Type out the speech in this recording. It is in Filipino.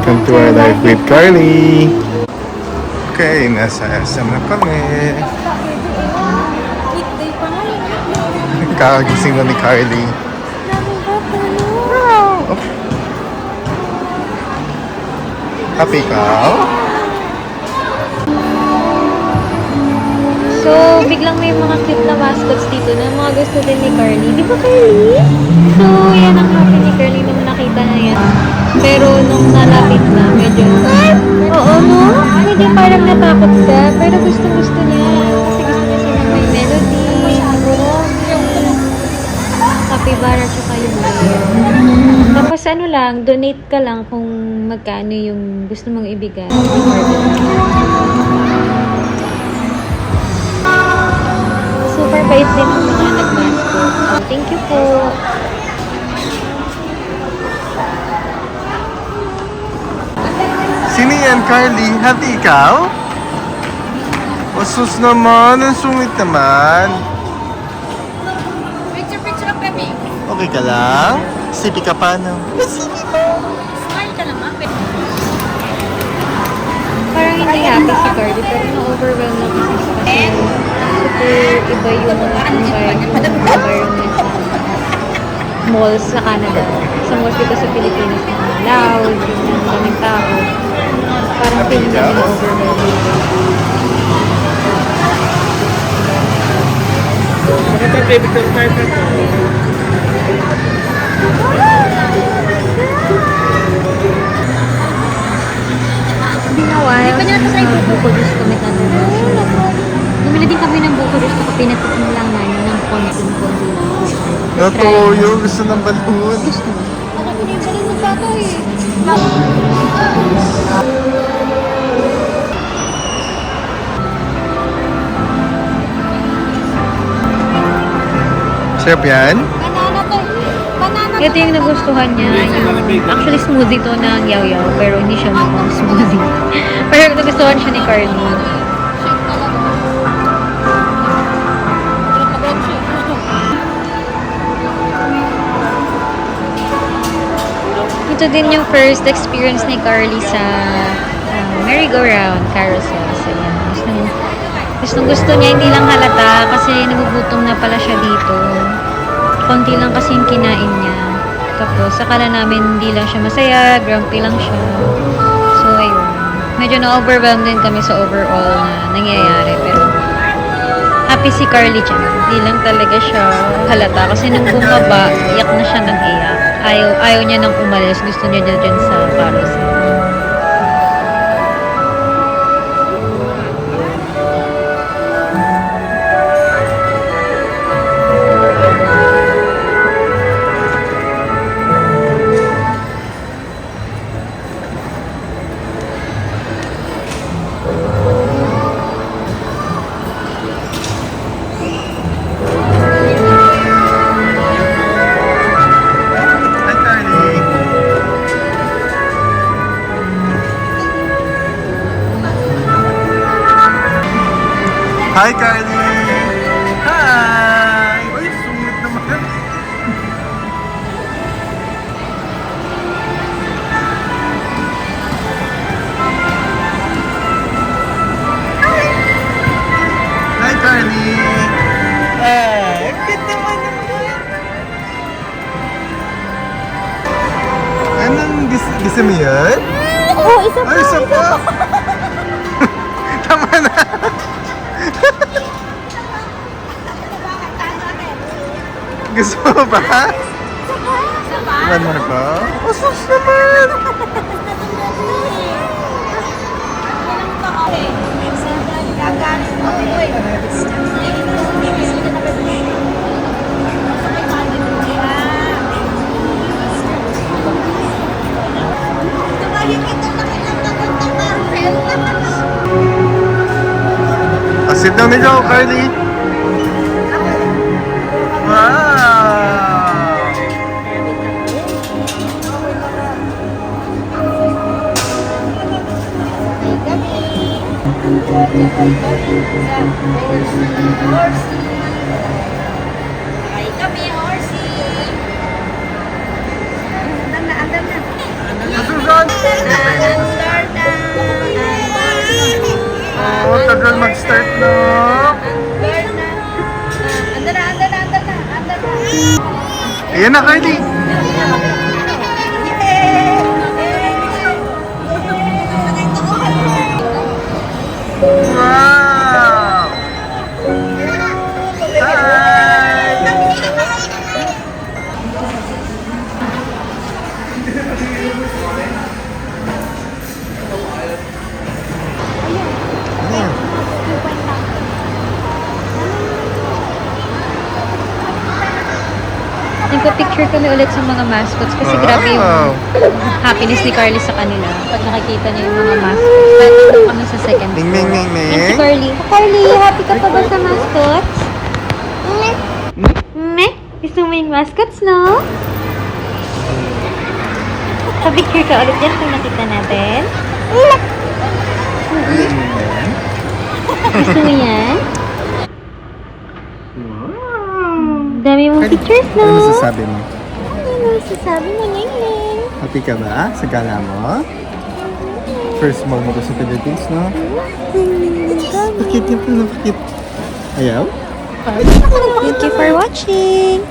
welcome to our life with Carly. Okay, nasa SM na kami. Weekday pa ngayon. Kakagising na ni Carly. Oh. Happy ka? So, biglang may mga cute na mascots dito na mga gusto din ni Carly. Di ba, Carly? So, yan ang happy ni Carly nung nakita na yan. Pero nung nalapit na, medyo, oo, no? Medyo parang natakot ka. Pero gusto niya. Kasi gusto niya sila may melody. Capybara tsaka yung bear. Tapos ano lang, donate ka lang kung magkano yung gusto mong ibigay. Super bait din ang mga nagmasko. So, thank you po. Sino yan, Carly? Happy ikaw? O sus naman, ang sungit naman. Picture ang baby. Okay ka lang? Sipi ka pa, no? Sipi pa! Smile ka naman. Parang hindi happy si Carly, pero na-overwhelm na kasi super iba yung environment sa malls sa Canada. Sa malls dito sa Pilipinas na loud, yung daming tao. Parang feeling na na-overwhelm. Meanwhile, Bucharest kami na bumili din kami ng Bucharest kapag pinatikim lang namin ng konti-konti lang. Natuyo, gusto ng balon. Gusto mo? Ako pinibalik ng bata eh. Sarap yan? Banana to. Banana to. Ito yung nagustuhan niya. Actually, smoothie to ng yaw-yaw, pero hindi siya mukhang smoothie. Pero nagustuhan siya ni Carly. Shake talaga. Ito din yung first experience ni Carly sa merry-go-round carousel. So, yan. Gusto niya, hindi lang halata kasi nagugutom na pala siya dito. Konti lang kasi yung kinain niya. Tapos, akala namin hindi lang siya masaya, grumpy lang siya. So, ayun. Medyo na-overwhelmed din kami sa overall na nangyayari. Pero, happy si Carly dyan. Hindi lang talaga siya halata. Kasi nung bumaba, iyak na siya ng iyak. Ayaw niya nang umalis. Gusto niya dyan sa carousel. Hi, Carly. Hi, Carly. Hi. Uy, sungit naman. Hi, Carly. Ay, cute naman naman. Anong gusto mo yun? Oh, isa Ay, isa pa. Tama na. Gusto mo ba? One more pa? Oh, sus naman. Sit down nito, Carly. Wow! Ay kami, horsey. Andam na. Susan! Ayan na, Carly. Wow! Hi! Ayan. Nagpa-picture kami ulit sa mga mascots kasi grabe yung Wow. happiness ni Carly sa kanila pag nakikita niya yung mga mascots. Kaya nandun kami sa second Ning, floor. ning, ning, Yan si ning. Carly. Carly, happy ka pa ba sa mascots? Meh? Gusto mo yung mascots, no? Pa-picture ka ulit yan kung nakita natin. Gusto mo yan? Dami mong pictures, no? Ano masasabi mo? Ano masasabi mo, Ning? Happy ka ba sa gala mo? First mo mo to sa Philippines, no? Pakit niyo po na pakit. Ayaw? Thank you for watching!